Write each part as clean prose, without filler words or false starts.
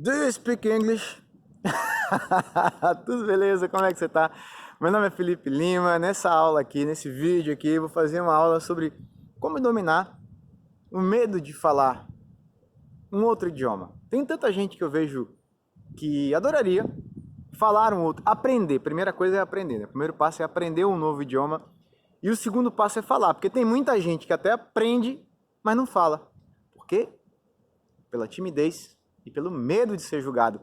Do you speak English? Tudo beleza? Como é que você tá? Meu nome é Felipe Lima. Nessa aula aqui, nesse vídeo aqui, eu vou fazer uma aula sobre como dominar o medo de falar um outro idioma. Tem tanta gente que eu vejo que adoraria falar um outro, aprender. Primeira coisa é aprender, né? O primeiro passo é aprender um novo idioma e o segundo passo é falar, porque tem muita gente que até aprende, mas não fala. Por quê? Pela timidez e pelo medo de ser julgado.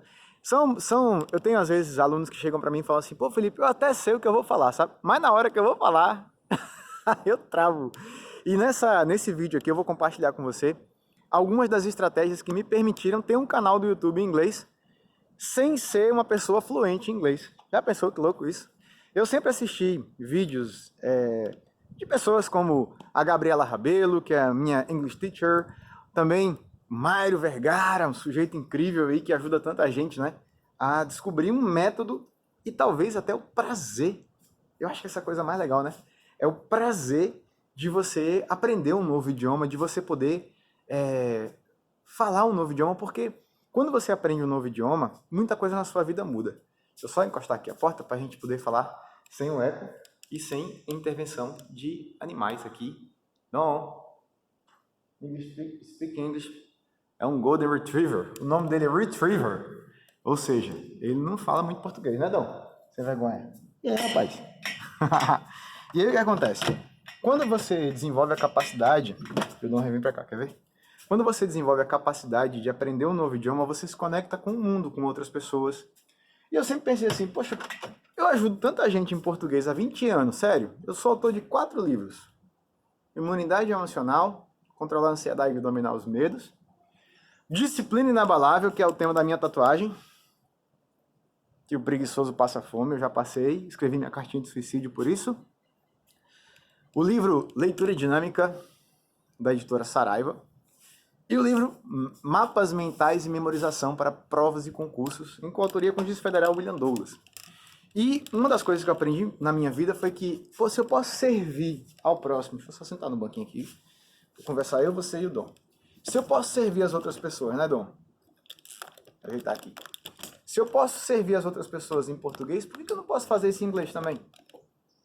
Eu tenho às vezes alunos que chegam para mim e falam assim, pô Felipe, eu até sei o que eu vou falar, sabe? Mas na hora que eu vou falar, eu travo. E nesse vídeo aqui eu vou compartilhar com você algumas das estratégias que me permitiram ter um canal do YouTube em inglês sem ser uma pessoa fluente em inglês. Já pensou que louco isso? Eu sempre assisti vídeos de pessoas como a Gabriela Rabelo, que é a minha English teacher, também Mário Vergara, um sujeito incrível aí que ajuda tanta gente, né? A descobrir um método e talvez até o prazer. Eu acho que essa é a coisa mais legal, né? É o prazer de você aprender um novo idioma, de você poder falar um novo idioma, porque quando você aprende um novo idioma, muita coisa na sua vida muda. Deixa eu só encostar aqui a porta para a gente poder falar sem o eco e sem intervenção de animais aqui. Não. English, speak English. É um Golden Retriever. O nome dele é Retriever. Ou seja, ele não fala muito português, né, Dom? Sem vergonha. E aí, rapaz? E aí o que acontece? Quando você desenvolve a capacidade... Eu dou um revém pra cá, quer ver? Quando você desenvolve a capacidade de aprender um novo idioma, você se conecta com o mundo, com outras pessoas. E eu sempre pensei assim, poxa, eu ajudo tanta gente em português há 20 anos, sério. Eu sou autor de 4 livros. Imunidade emocional, controlar a ansiedade e dominar os medos. Disciplina inabalável, que é o tema da minha tatuagem. Que o preguiçoso passa fome, eu já passei. Escrevi minha cartinha de suicídio por isso. O livro Leitura Dinâmica, da editora Saraiva. E o livro Mapas Mentais e Memorização para Provas e Concursos, em coautoria com o juiz federal William Douglas. E uma das coisas que eu aprendi na minha vida foi que, pô, se eu posso servir ao próximo, deixa eu só sentar no banquinho aqui, vou conversar eu, você e o Dom. Se eu posso servir as outras pessoas, né, Dom? Vou ajeitar aqui. Se eu posso servir as outras pessoas em português, por que eu não posso fazer isso em inglês também?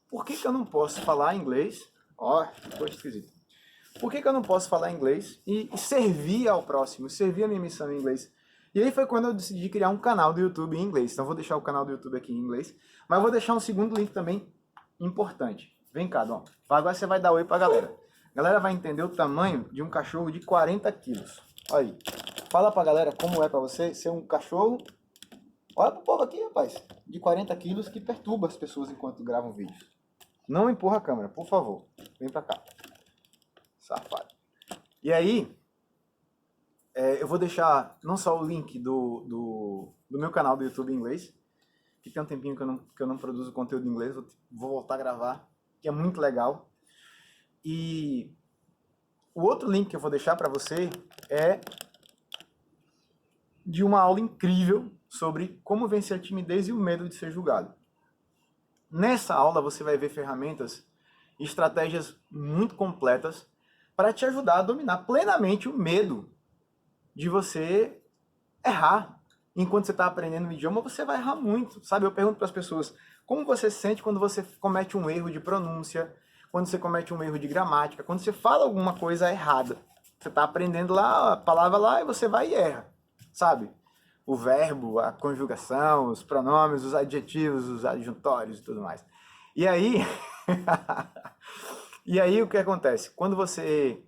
Por que eu não posso falar inglês? Ó, ficou esquisito. Por que eu não posso falar inglês e servir ao próximo, servir a minha missão em inglês? E aí foi quando eu decidi criar um canal do YouTube em inglês. Então eu vou deixar o canal do YouTube aqui em inglês, mas eu vou deixar um segundo link também importante. Vem cá, Dom. Agora você vai dar oi pra galera. A galera vai entender o tamanho de um cachorro de 40 quilos. Olha aí. Fala pra galera como é pra você ser um cachorro... Olha pro povo aqui, rapaz. De 40 quilos que perturba as pessoas enquanto gravam vídeos. Não empurra a câmera, por favor. Vem pra cá. Safado. E aí, eu vou deixar não só o link do meu canal do YouTube em inglês, que tem um tempinho que eu não produzo conteúdo em inglês, vou voltar a gravar, que é muito legal. E o outro link que eu vou deixar para você é de uma aula incrível sobre como vencer a timidez e o medo de ser julgado. Nessa aula você vai ver ferramentas e estratégias muito completas para te ajudar a dominar plenamente o medo de você errar. Enquanto você está aprendendo um idioma, você vai errar muito, sabe? Eu pergunto para as pessoas, como você se sente quando você comete um erro de pronúncia, quando você comete um erro de gramática, quando você fala alguma coisa errada. Você está aprendendo lá, a palavra lá, e você vai e erra, sabe? O verbo, a conjugação, os pronomes, os adjetivos, os adjuntórios e tudo mais. E aí... E aí o que acontece? Quando você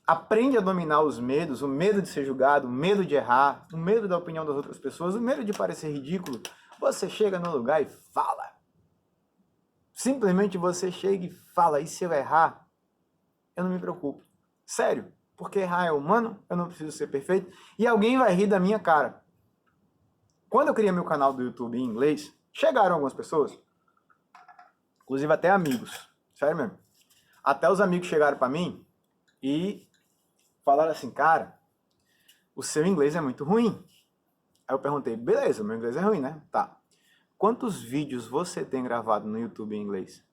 aprende a dominar os medos, o medo de ser julgado, o medo de errar, o medo da opinião das outras pessoas, o medo de parecer ridículo, você chega no lugar e fala. Simplesmente você chega e fala, e se eu errar, eu não me preocupo. Sério, porque errar é humano, eu não preciso ser perfeito, e alguém vai rir da minha cara. Quando eu criei meu canal do YouTube em inglês, chegaram algumas pessoas, inclusive até amigos, sério mesmo. Até os amigos chegaram pra mim e falaram assim, cara, o seu inglês é muito ruim. Aí eu perguntei, beleza, meu inglês é ruim, né? Tá. Quantos vídeos você tem gravado no YouTube em inglês?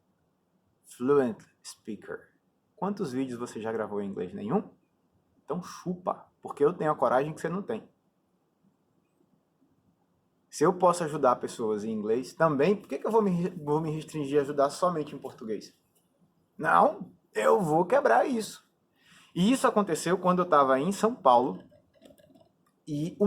Fluent Speaker. Quantos vídeos você já gravou em inglês? Nenhum? Então chupa, porque eu tenho a coragem que você não tem. Se eu posso ajudar pessoas em inglês também, por que eu vou me restringir a ajudar somente em português? Não, eu vou quebrar isso. E isso aconteceu quando eu estava em São Paulo e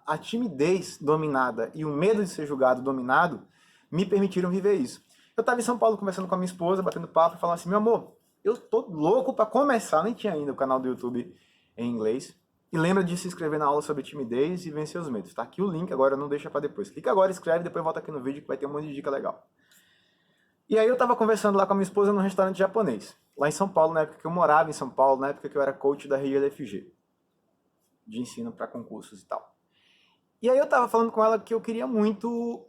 a timidez dominada e o medo de ser julgado dominado me permitiram viver isso. Eu estava em São Paulo conversando com a minha esposa, batendo papo, falando assim, meu amor, eu tô louco para começar, nem tinha ainda o canal do YouTube em inglês. E lembra de se inscrever na aula sobre timidez e vencer os medos. Tá aqui o link, agora não deixa para depois. Clica agora, escreve, depois volta aqui no vídeo que vai ter um monte de dica legal. E aí eu tava conversando lá com a minha esposa num restaurante japonês, lá em São Paulo, na época que eu morava em São Paulo, na época que eu era coach da RLFG, de ensino para concursos e tal. E aí eu tava falando com ela que eu queria muito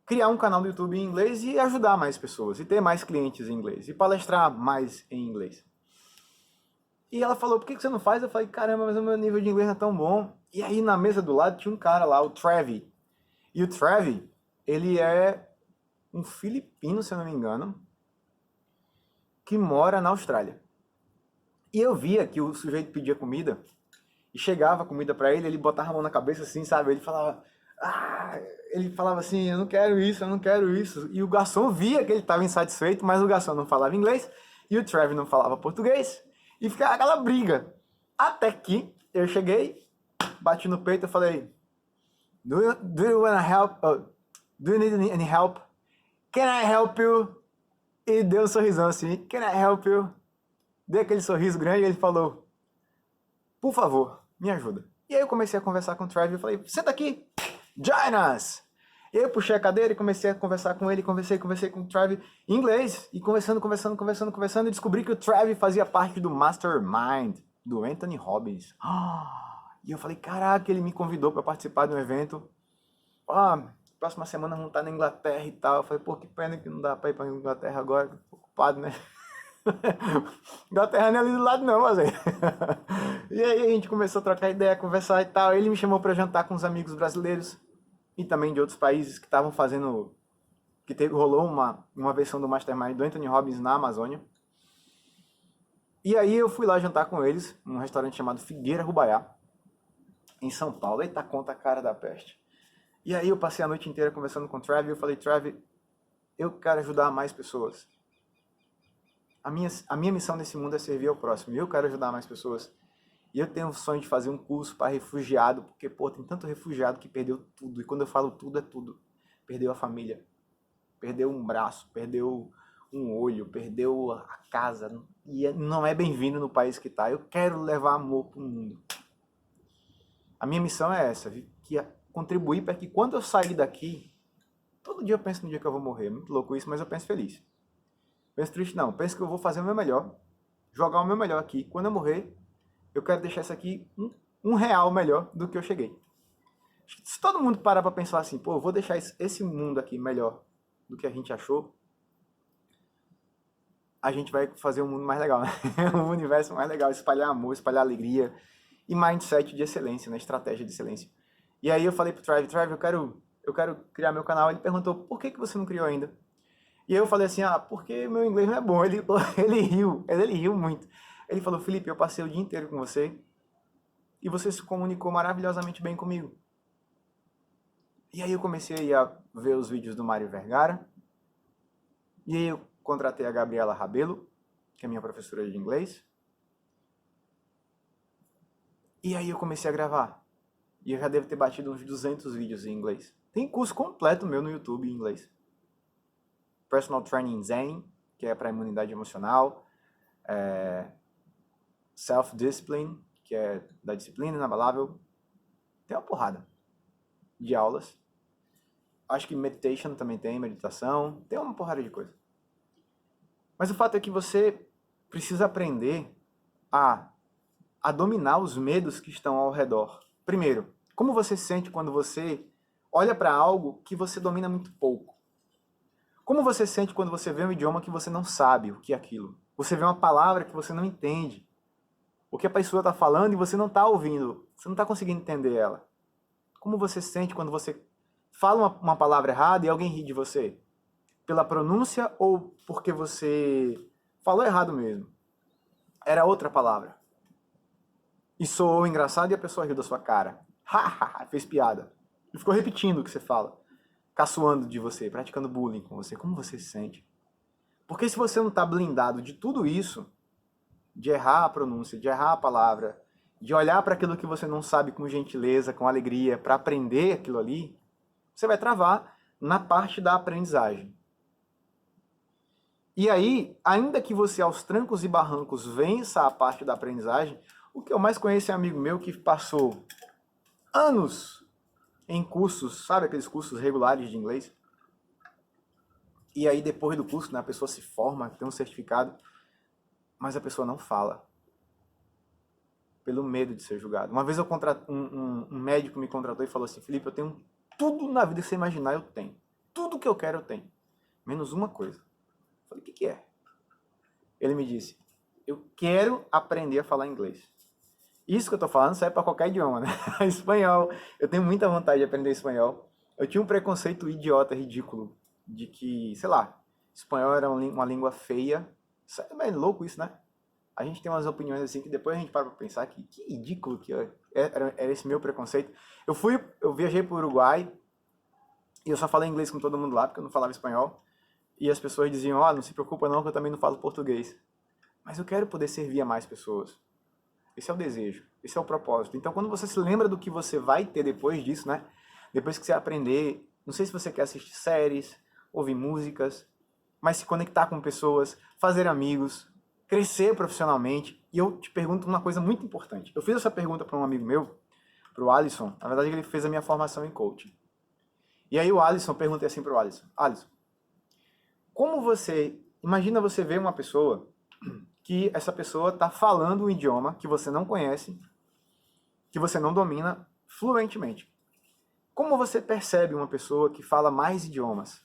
criar um canal do YouTube em inglês e ajudar mais pessoas, e ter mais clientes em inglês, e palestrar mais em inglês. E ela falou, por que você não faz? Eu falei, caramba, mas o meu nível de inglês não é tão bom. E aí na mesa do lado tinha um cara lá, o Trevi. E o Trevi, ele é um filipino, se eu não me engano, que mora na Austrália. E eu via que o sujeito pedia comida, e chegava a comida pra ele, ele botava a mão na cabeça assim, sabe? Ele falava assim, eu não quero isso, eu não quero isso. E o garçom via que ele estava insatisfeito, mas o garçom não falava inglês, e o Trevi não falava português, e ficava aquela briga. Até que eu cheguei, bati no peito e falei, do you wanna help? Do you need any help? Can I help you? E deu um sorrisão assim, can I help you? Deu aquele sorriso grande e ele falou, por favor, me ajuda. E aí eu comecei a conversar com o Trevi e falei, senta aqui, join us! E aí eu puxei a cadeira e comecei a conversar com ele, conversei com o Trevi em inglês, e conversando, e descobri que o Trevi fazia parte do Mastermind, do Anthony Robbins. E eu falei, caraca, ele me convidou para participar de um evento. Próxima semana vamos estar na Inglaterra e tal. Eu falei, pô, que pena que não dá para ir para Inglaterra agora, tô ocupado, né? Inglaterra não é ali do lado não, mas aí. E aí a gente começou a trocar ideia, conversar e tal. Ele me chamou para jantar com os amigos brasileiros e também de outros países que estavam fazendo, rolou uma versão do Mastermind do Anthony Robbins na Amazônia. E aí eu fui lá jantar com eles, num restaurante chamado Figueira Rubaiá, em São Paulo. Eita, conta a cara da peste. E aí eu passei a noite inteira conversando com o Trevi, eu falei, Trevi, eu quero ajudar mais pessoas. A minha missão nesse mundo é servir ao próximo, e eu quero ajudar mais pessoas. E eu tenho o sonho de fazer um curso para refugiado, porque, pô, tem tanto refugiado que perdeu tudo. E quando eu falo tudo, é tudo. Perdeu a família, perdeu um braço, perdeu um olho, perdeu a casa. E não é bem-vindo no país que está. Eu quero levar amor para o mundo. A minha missão é essa, que é contribuir para que quando eu sair daqui, todo dia eu penso no dia que eu vou morrer. Muito louco isso, mas eu penso feliz. Penso triste não, penso que eu vou fazer o meu melhor, jogar o meu melhor aqui. Quando eu morrer, eu quero deixar isso aqui um real melhor do que eu cheguei. Se todo mundo parar para pensar assim, pô, eu vou deixar esse mundo aqui melhor do que a gente achou, a gente vai fazer um mundo mais legal, né? Um universo mais legal, espalhar amor, espalhar alegria e mindset de excelência, né? Estratégia de excelência. E aí eu falei pro Trevi, eu quero criar meu canal. Ele perguntou, por que você não criou ainda? E eu falei assim, porque meu inglês não é bom. Ele riu muito. Ele falou, Felipe, eu passei o dia inteiro com você e você se comunicou maravilhosamente bem comigo. E aí eu comecei a ver os vídeos do Mário Vergara, e aí eu contratei a Gabriela Rabelo, que é minha professora de inglês, e aí eu comecei a gravar. E eu já devo ter batido uns 200 vídeos em inglês. Tem curso completo meu no YouTube em inglês. Personal Training Zen, que é para imunidade emocional. Self-Discipline, que é da disciplina inabalável. Tem uma porrada de aulas. Acho que meditation também tem, meditação. Tem uma porrada de coisa. Mas o fato é que você precisa aprender a dominar os medos que estão ao redor. Primeiro, como você se sente quando você olha para algo que você domina muito pouco? Como você se sente quando você vê um idioma que você não sabe o que é aquilo? Você vê uma palavra que você não entende. O que a pessoa está falando e você não está ouvindo. Você não está conseguindo entender ela. Como você se sente quando você fala uma palavra errada e alguém ri de você? Pela pronúncia ou porque você falou errado mesmo? Era outra palavra. E soou engraçado e a pessoa riu da sua cara. Fez piada. Ele ficou repetindo o que você fala, caçoando de você, praticando bullying com você. Como você se sente? Porque se você não está blindado de tudo isso, de errar a pronúncia, de errar a palavra, de olhar para aquilo que você não sabe com gentileza, com alegria, para aprender aquilo ali, você vai travar na parte da aprendizagem. E aí, ainda que você aos trancos e barrancos vença a parte da aprendizagem, o que eu mais conheço é um amigo meu que passou anos em cursos, sabe aqueles cursos regulares de inglês? E aí depois do curso, né, a pessoa se forma, tem um certificado, mas a pessoa não fala. Pelo medo de ser julgado. Uma vez um médico me contratou e falou assim, Felipe, eu tenho tudo na vida que você imaginar, eu tenho. Tudo que eu quero, eu tenho. Menos uma coisa. Eu falei, o que é? Ele me disse, eu quero aprender a falar inglês. Isso que eu tô falando serve para qualquer idioma, né? Espanhol, eu tenho muita vontade de aprender espanhol. Eu tinha um preconceito idiota, ridículo, de que, sei lá, espanhol era uma língua feia. É meio louco isso, né? A gente tem umas opiniões assim que depois a gente para pra pensar que ridículo que era esse meu preconceito. Eu viajei pro Uruguai e eu só falei inglês com todo mundo lá, porque eu não falava espanhol. E as pessoas diziam, ó, não se preocupa não, que eu também não falo português. Mas eu quero poder servir a mais pessoas. Esse é o desejo, esse é o propósito. Então, quando você se lembra do que você vai ter depois disso, né? Depois que você aprender, não sei se você quer assistir séries, ouvir músicas, mas se conectar com pessoas, fazer amigos, crescer profissionalmente. E eu te pergunto uma coisa muito importante. Eu fiz essa pergunta para um amigo meu, para o Alisson. Na verdade, ele fez a minha formação em coaching. E aí o Alisson, perguntei assim para o Alisson. Alisson, como você... Imagina você ver uma pessoa que essa pessoa está falando um idioma que você não conhece, que você não domina fluentemente. Como você percebe uma pessoa que fala mais idiomas?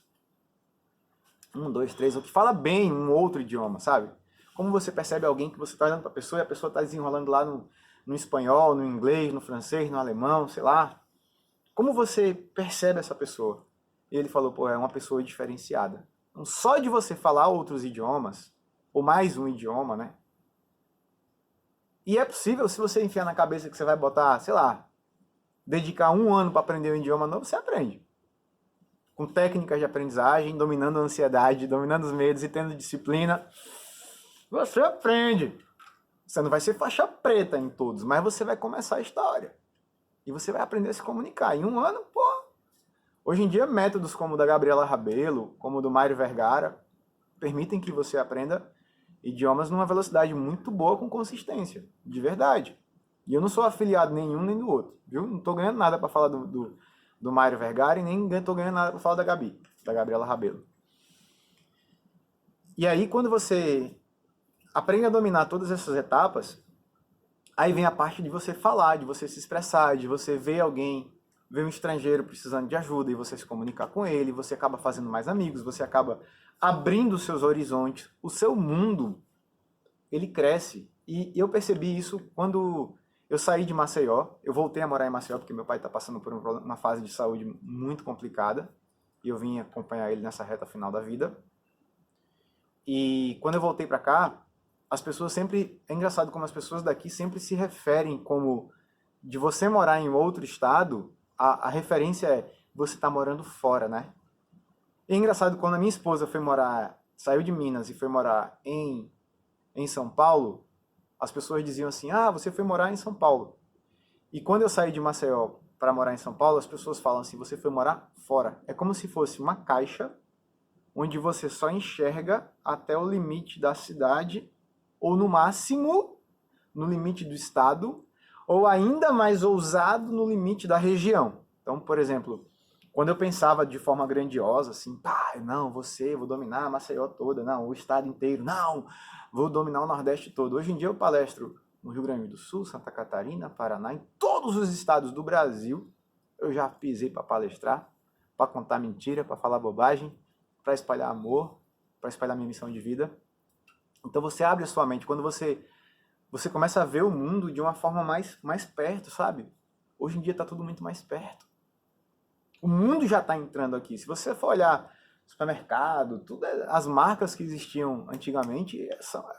1, 2, 3, ou que fala bem um outro idioma, sabe? Como você percebe alguém que você está olhando para a pessoa e a pessoa está desenrolando lá no espanhol, no inglês, no francês, no alemão, sei lá. Como você percebe essa pessoa? E ele falou, pô, é uma pessoa diferenciada. Então, só de você falar outros idiomas, ou mais um idioma, né? E é possível, se você enfiar na cabeça que você vai botar, sei lá, dedicar 1 ano para aprender um idioma novo, você aprende. Com técnicas de aprendizagem, dominando a ansiedade, dominando os medos e tendo disciplina, você aprende. Você não vai ser faixa preta em todos, mas você vai começar a história. E você vai aprender a se comunicar. Em 1 ano, pô. Hoje em dia, métodos como o da Gabriela Rabelo, como o do Mário Vergara, permitem que você aprenda idiomas numa velocidade muito boa com consistência, de verdade. E eu não sou afiliado nenhum nem do outro, viu? Não estou ganhando nada para falar do Mário Vergara e nem estou ganhando nada para falar da Gabi, da Gabriela Rabelo. E aí, quando você aprende a dominar todas essas etapas, aí vem a parte de você falar, de você se expressar, de você ver alguém, ver um estrangeiro precisando de ajuda e você se comunicar com ele, você acaba fazendo mais amigos, você acaba abrindo os seus horizontes, o seu mundo, ele cresce. E eu percebi isso quando eu saí de Maceió, eu voltei a morar em Maceió porque meu pai está passando por uma fase de saúde muito complicada e eu vim acompanhar ele nessa reta final da vida. E quando eu voltei para cá, as pessoas sempre... É engraçado como as pessoas daqui sempre se referem como de você morar em outro estado, a referência é você tá morando fora, né? E é engraçado quando a minha esposa foi morar, saiu de Minas e foi morar em São Paulo, as pessoas diziam assim, ah, você foi morar em São Paulo. E quando eu saí de Maceió para morar em São Paulo, as pessoas falam assim, você foi morar fora. É como se fosse uma caixa onde você só enxerga até o limite da cidade, ou no máximo, no limite do estado, ou ainda mais ousado, no limite da região. Então, por exemplo, quando eu pensava de forma grandiosa, assim, pá, não, vou dominar a Maceió toda, não, o estado inteiro, não, vou dominar o Nordeste todo. Hoje em dia eu palestro no Rio Grande do Sul, Santa Catarina, Paraná, em todos os estados do Brasil. Eu já pisei para palestrar, para contar mentira, para falar bobagem, para espalhar amor, para espalhar minha missão de vida. Então você abre a sua mente, quando você começa a ver o mundo de uma forma mais perto, sabe? Hoje em dia está tudo muito mais perto. O mundo já está entrando aqui. Se você for olhar supermercado, tudo, as marcas que existiam antigamente,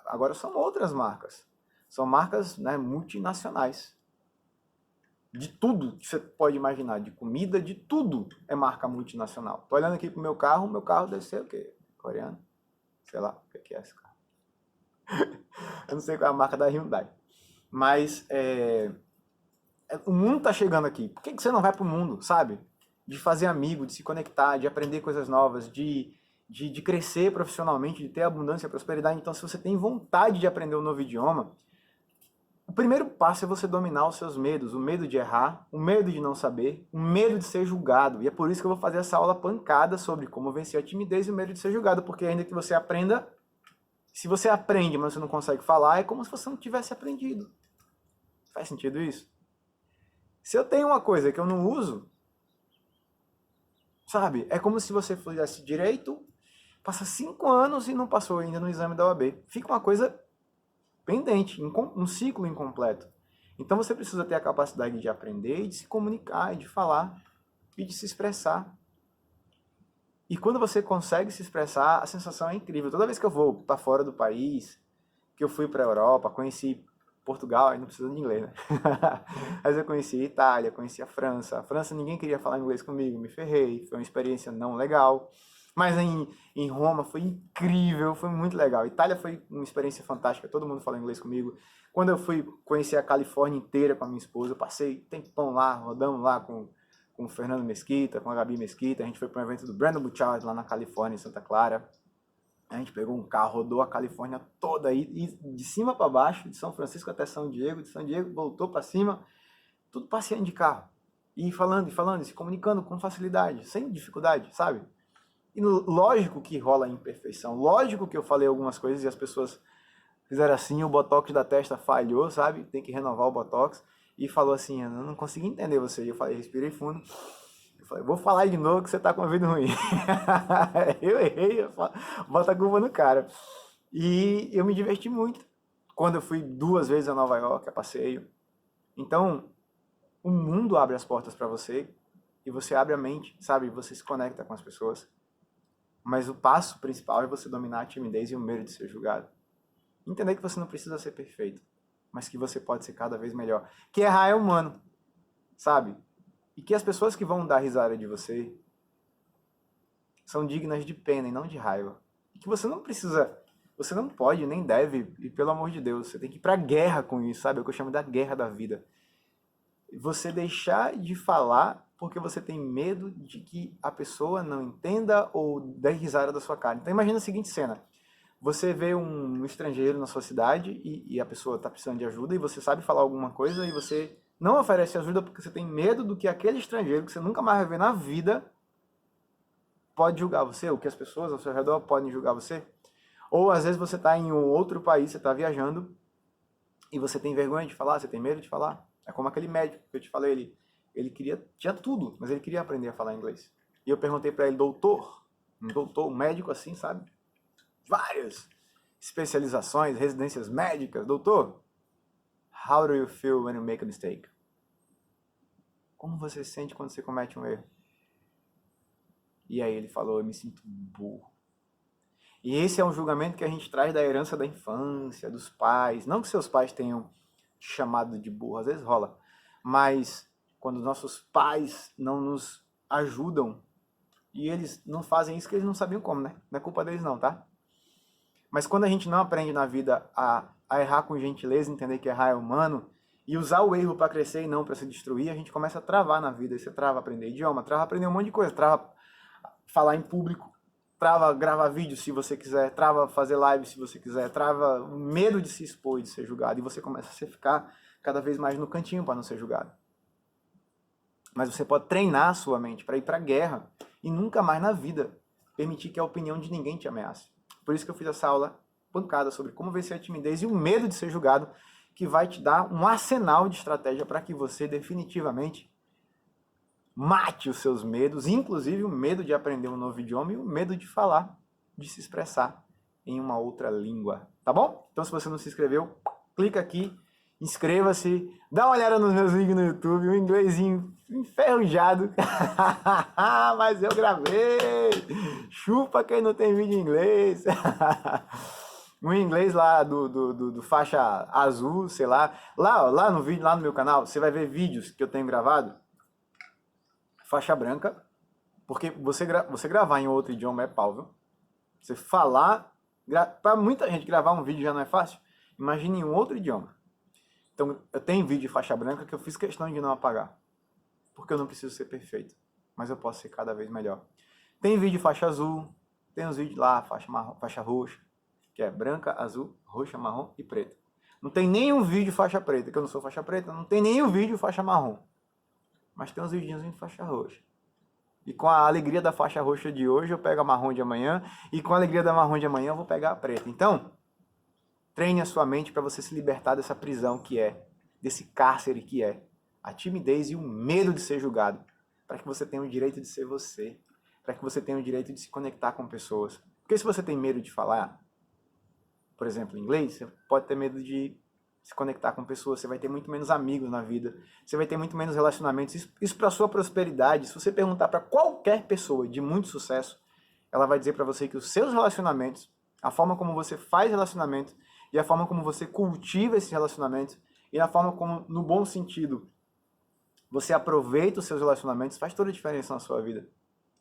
agora são outras marcas. São marcas, né, multinacionais. de tudo que você pode imaginar, de comida, de tudo é marca multinacional. Tô olhando aqui pro meu carro deve ser o quê? Coreano? Sei lá, o que é esse carro? Eu não sei qual é a marca da Hyundai. Mas o mundo tá chegando aqui. Por que você não vai pro mundo, sabe? De fazer amigo, de se conectar, de aprender coisas novas, de crescer profissionalmente, de ter abundância e prosperidade. Então, se você tem vontade de aprender um novo idioma, o primeiro passo é você dominar os seus medos. O medo de errar, o medo de não saber, o medo de ser julgado. E é por isso que eu vou fazer essa aula pancada sobre como vencer a timidez e o medo de ser julgado. Porque ainda que você aprenda, se você aprende, mas você não consegue falar, é como se você não tivesse aprendido. Faz sentido isso? Se eu tenho uma coisa que eu não uso, sabe? É como se você fizesse direito, passa 5 anos e não passou ainda no exame da OAB. Fica uma coisa pendente, um ciclo incompleto. Então você precisa ter a capacidade de aprender e de se comunicar, e de falar e de se expressar. E quando você consegue se expressar, a sensação é incrível. Toda vez que eu vou para fora do país, que eu fui para a Europa, conheci Portugal, aí não precisa de inglês, né? Mas eu conheci a Itália, conheci a França. A França ninguém queria falar inglês comigo, me ferrei. Foi uma experiência não legal. Mas em Roma foi incrível, foi muito legal. Itália foi uma experiência fantástica, todo mundo fala inglês comigo. Quando eu fui conhecer a Califórnia inteira com a minha esposa, eu passei tempão lá, rodamos lá com o Fernando Mesquita, com a Gabi Mesquita. A gente foi para um evento do Brandon Bouchard lá na Califórnia, em Santa Clara. A gente pegou um carro, rodou a Califórnia toda aí, de cima para baixo, de São Francisco até São Diego, de São Diego voltou para cima, tudo passeando de carro. E falando, e se comunicando com facilidade, sem dificuldade, sabe? E lógico que rola imperfeição, lógico que eu falei algumas coisas e as pessoas fizeram assim, o botox da testa falhou, sabe? Tem que renovar o botox. E falou assim, eu não consegui entender você. E eu falei, respirei fundo. Eu falei, vou falar de novo que você tá com a vida ruim. Eu errei, bota a culpa no cara. E eu me diverti muito quando eu fui 2 vezes a Nova York, a passeio. Então, o mundo abre as portas para você e você abre a mente, sabe? Você se conecta com as pessoas. Mas o passo principal é você dominar a timidez e o medo de ser julgado. Entender que você não precisa ser perfeito, mas que você pode ser cada vez melhor. Que errar é humano, sabe? E que as pessoas que vão dar risada de você são dignas de pena e não de raiva. E que você não precisa, você não pode, nem deve, e pelo amor de Deus, você tem que ir pra guerra com isso, sabe? É o que eu chamo da guerra da vida. Você deixar de falar porque você tem medo de que a pessoa não entenda ou dê risada da sua cara. Então imagina a seguinte cena. Você vê um estrangeiro na sua cidade e a pessoa está precisando de ajuda e você sabe falar alguma coisa e você não oferece ajuda porque você tem medo do que aquele estrangeiro que você nunca mais vai ver na vida pode julgar você, ou que as pessoas ao seu redor podem julgar você. Ou às vezes você está em um outro país, você está viajando e você tem vergonha de falar, você tem medo de falar. É como aquele médico que eu te falei, ele tinha tudo, mas ele queria aprender a falar inglês. E eu perguntei para ele, um médico assim, sabe? Várias especializações, residências médicas. Doutor, how do you feel when you make a mistake? Como você se sente quando você comete um erro? E aí ele falou, eu me sinto burro. E esse é um julgamento que a gente traz da herança da infância, dos pais. Não que seus pais tenham chamado de burro, às vezes rola. Mas quando nossos pais não nos ajudam, e eles não fazem isso que eles não sabiam como, né? Não é culpa deles não, tá? Mas quando a gente não aprende na vida a errar com gentileza, entender que errar é humano, e usar o erro para crescer e não para se destruir, a gente começa a travar na vida. E você trava aprender idioma, trava aprender um monte de coisa, trava falar em público, trava gravar vídeo se você quiser, trava fazer live se você quiser, trava o medo de se expor e de ser julgado. E você começa a ficar cada vez mais no cantinho para não ser julgado. Mas você pode treinar a sua mente para ir para a guerra e nunca mais na vida permitir que a opinião de ninguém te ameace. Por isso que eu fiz essa aula pancada sobre como vencer a timidez e o medo de ser julgado, que vai te dar um arsenal de estratégia para que você definitivamente mate os seus medos, inclusive o medo de aprender um novo idioma e o medo de falar, de se expressar em uma outra língua. Tá bom? Então se você não se inscreveu, clica aqui, inscreva-se, dá uma olhada nos meus vídeos no YouTube, um inglesinho enferrujado, mas eu gravei, chupa quem não tem vídeo em inglês. um inglês lá do faixa azul, sei lá. Lá no vídeo, lá no meu canal, você vai ver vídeos que eu tenho gravado, faixa branca, porque você gravar em outro idioma é pau, viu? Você falar, para muita gente gravar um vídeo já não é fácil, imagine em um outro idioma. Então, eu tenho vídeo de faixa branca que eu fiz questão de não apagar, porque eu não preciso ser perfeito, mas eu posso ser cada vez melhor. Tem vídeo de faixa azul, tem uns vídeos lá, faixa marrom, faixa roxa, que é branca, azul, roxa, marrom e preta. Não tem nenhum vídeo de faixa preta, que eu não sou faixa preta, não tem nenhum vídeo de faixa marrom. Mas tem uns vídeos de faixa roxa. E com a alegria da faixa roxa de hoje, eu pego a marrom de amanhã, e com a alegria da marrom de amanhã, eu vou pegar a preta. Então, treine a sua mente para você se libertar dessa prisão que é, desse cárcere que é a timidez e o medo de ser julgado, para que você tenha o direito de ser você, para que você tenha o direito de se conectar com pessoas. Porque se você tem medo de falar, por exemplo, inglês, você pode ter medo de se conectar com pessoas, você vai ter muito menos amigos na vida, você vai ter muito menos relacionamentos. Isso para a sua prosperidade, se você perguntar para qualquer pessoa de muito sucesso, ela vai dizer para você que os seus relacionamentos, a forma como você faz relacionamento e a forma como você cultiva esses relacionamentos e a forma como, no bom sentido, você aproveita os seus relacionamentos, faz toda a diferença na sua vida.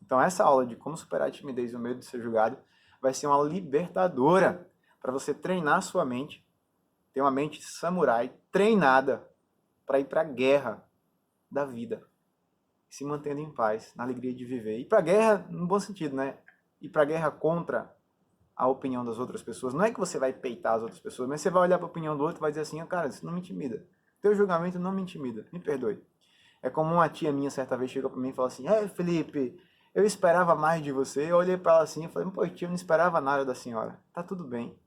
Então essa aula de como superar a timidez e o medo de ser julgado vai ser uma aula libertadora para você treinar a sua mente, ter uma mente samurai treinada para ir para a guerra da vida, se mantendo em paz, na alegria de viver. E para a guerra, no bom sentido, né? E para a guerra contra a opinião das outras pessoas. Não é que você vai peitar as outras pessoas, mas você vai olhar para a opinião do outro e vai dizer assim, cara, isso não me intimida. Teu julgamento não me intimida, me perdoe. É como uma tia minha certa vez chegou para mim e falou assim, Felipe, eu esperava mais de você. Eu olhei para ela assim e falei, pô, tia, eu não esperava nada da senhora. Tá tudo bem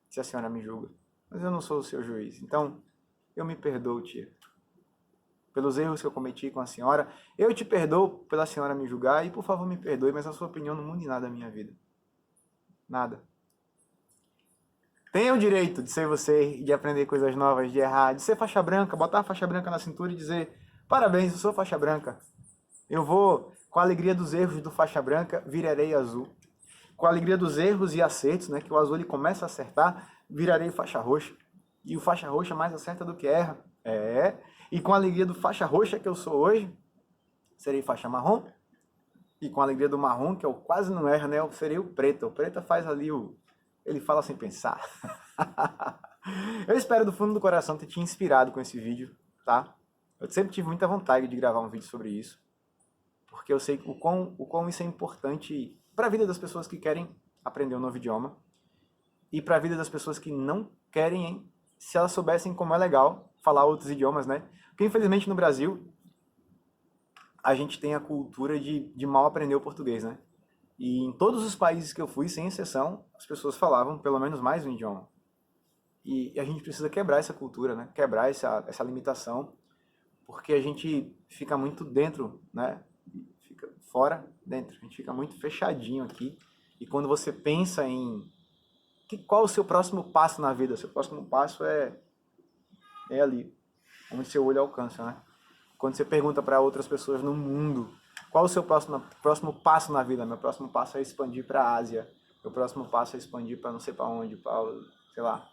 se a senhora me julga, mas eu não sou o seu juiz. Então, eu me perdoo, tia, pelos erros que eu cometi com a senhora. Eu te perdoo pela senhora me julgar e, por favor, me perdoe, mas a sua opinião não muda em nada a minha vida. Nada. Tenha o direito de ser você, de aprender coisas novas, de errar, de ser faixa branca, botar a faixa branca na cintura e dizer, parabéns, eu sou faixa branca. Eu vou, com a alegria dos erros do faixa branca, virarei azul. Com a alegria dos erros e acertos, né, que o azul ele começa a acertar, virarei faixa roxa. E o faixa roxa mais acerta do que erra. E com a alegria do faixa roxa que eu sou hoje, serei faixa marrom. E com a alegria do marrom, que eu quase não erro, né, eu serei o preto. O preto faz ali ele fala sem pensar. Eu espero do fundo do coração ter te inspirado com esse vídeo, tá? Eu sempre tive muita vontade de gravar um vídeo sobre isso, porque eu sei o quão isso é importante para a vida das pessoas que querem aprender um novo idioma e para a vida das pessoas que não querem, hein? Se elas soubessem como é legal falar outros idiomas, né? Porque infelizmente no Brasil a gente tem a cultura de mal aprender o português, né? E em todos os países que eu fui, sem exceção, as pessoas falavam pelo menos mais um idioma. E a gente precisa quebrar essa cultura, né? Quebrar essa limitação, porque a gente fica muito dentro, né? Fica fora, dentro. A gente fica muito fechadinho aqui. E quando você pensa em qual o seu próximo passo na vida, o seu próximo passo é ali, onde seu olho alcança, né? Quando você pergunta para outras pessoas no mundo, qual o seu próximo passo na vida? Meu próximo passo é expandir para a Ásia. Meu próximo passo é expandir para não sei para onde, para, sei lá,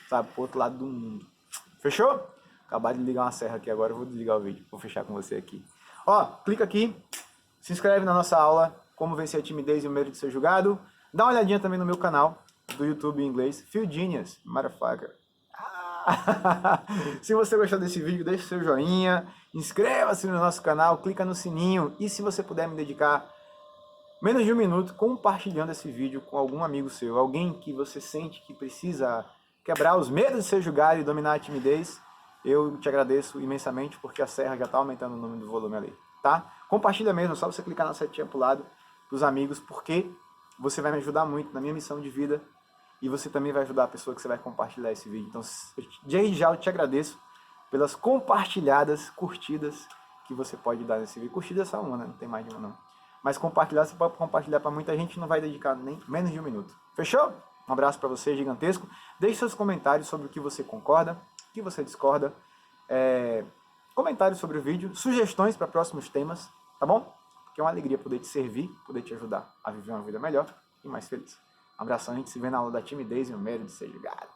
sabe, pro outro lado do mundo. Fechou? Acabar de ligar uma serra aqui agora, eu vou desligar o vídeo. Vou fechar com você aqui. Ó, clica aqui, se inscreve na nossa aula, como vencer a timidez e o medo de ser julgado. Dá uma olhadinha também no meu canal do YouTube em inglês, Phil Genius, motherfucker. Se você gostou desse vídeo, deixe seu joinha, inscreva-se no nosso canal, clica no sininho e se você puder me dedicar menos de um minuto compartilhando esse vídeo com algum amigo seu, alguém que você sente que precisa quebrar os medos de ser julgado e dominar a timidez, eu te agradeço imensamente porque a serra já está aumentando o número do volume ali, tá? Compartilha mesmo, é só você clicar na setinha pro lado dos amigos, porque você vai me ajudar muito na minha missão de vida e você também vai ajudar a pessoa que você vai compartilhar esse vídeo. Então, desde já eu te agradeço pelas compartilhadas, curtidas que você pode dar nesse vídeo. Curtida é só uma, né? Não tem mais de uma não. Mas compartilhar, você pode compartilhar para muita gente, não vai dedicar nem menos de um minuto. Fechou? Um abraço para você, gigantesco. Deixe seus comentários sobre o que você concorda, o que você discorda. Comentários sobre o vídeo, sugestões para próximos temas, tá bom? Porque é uma alegria poder te servir, poder te ajudar a viver uma vida melhor e mais feliz. Abração, a gente se vê na aula da timidez e o medo de ser julgado.